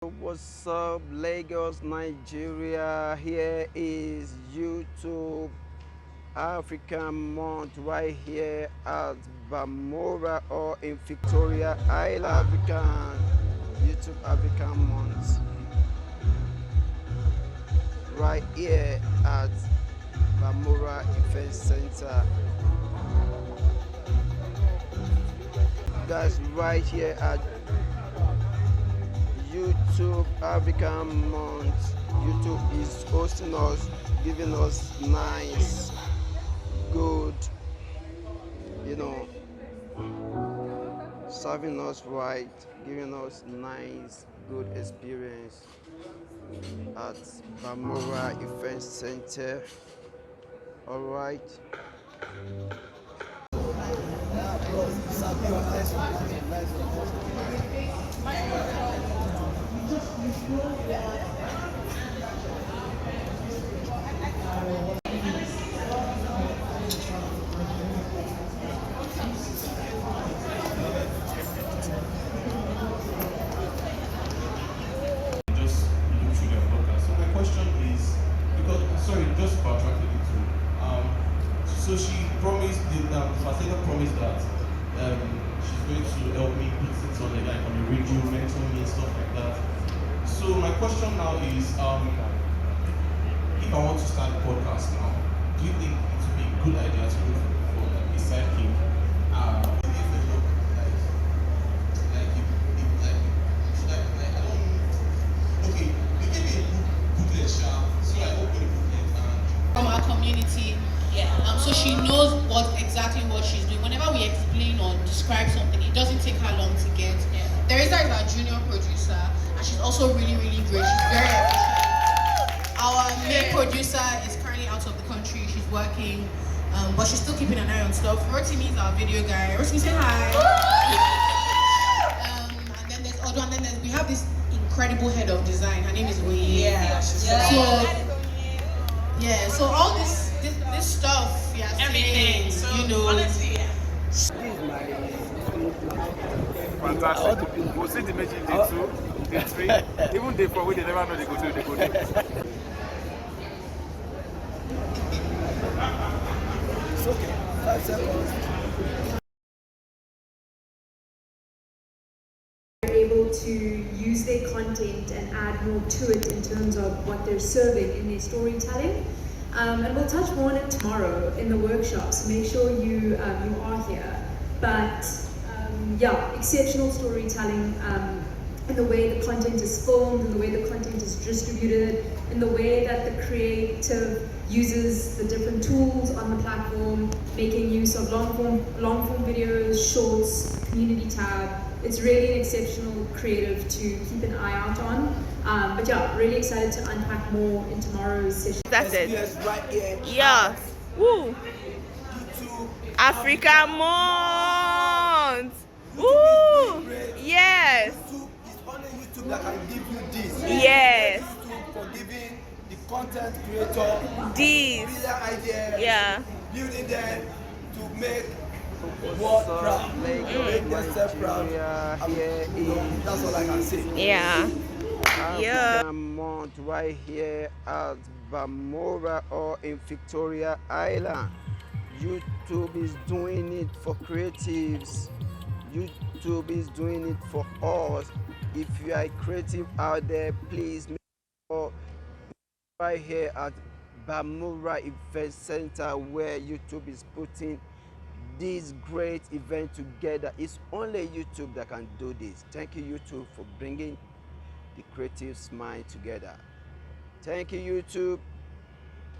What's up, Lagos, Nigeria? Here is YouTube African Month right here at Bamora or in Victoria Island. YouTube African Month right here at Bamora Event Center. Guys, right here at YouTube African Month. YouTube is hosting us, giving us nice, good, you know, serving us right, giving us nice, good experience at Bamora Event Center. All right. Just backtracking into so she promised the facilitator promised that she's going to help me put things on the like on the radio, mentor me and stuff like that. So my question now is if I want to start a podcast now, do you think it would be a good idea to look for like a sidekick? From our community, so she knows exactly what she's doing. Whenever we explain or describe something, it doesn't take her long to get. Teresa is our junior producer, and she's also really, really great. She's very efficient. Our main producer is currently out of the country. She's working, but she's still keeping an eye on stuff. Rotimi is our video guy. Rotimi, say hi. And then there's Odo, and then we have this incredible head of design. Her name is Wei. So all this stuff, everything, so, you know. Honestly, fantastic. We'll see the magic day 2, day 3, even day 4, where they never know they go do, they go do. It's okay. 5 seconds. Able to use their content and add more to it in terms of what they're serving in their storytelling. And we'll touch more on it tomorrow in the workshops. Make sure you are here. But exceptional storytelling in the way the content is filmed, in the way the content is distributed, in the way that the creative uses the different tools on the platform, making use of long form videos, shorts, community tab. It's really an exceptional creative to keep an eye out on. Really excited to unpack more in tomorrow's session. That's it. Right here. Yeah. Woo. YouTube. Africa Month. Woo. Yes. YouTube is only YouTube that can give you this. Yes. YouTube for giving the content creator This. brilliant ideas. Yeah. Building them to make world proud. Make themselves proud. That's all I can say. Yeah. Yeah. Month right here at Bamora or in Victoria Island. YouTube is doing it for creatives. YouTube is doing it for us. If you are creative out there, please make sure right here at Bamora Event Center where YouTube is putting this great event together. It's only YouTube that can do this. Thank you, YouTube, for bringing the creative mind together. Thank you, YouTube.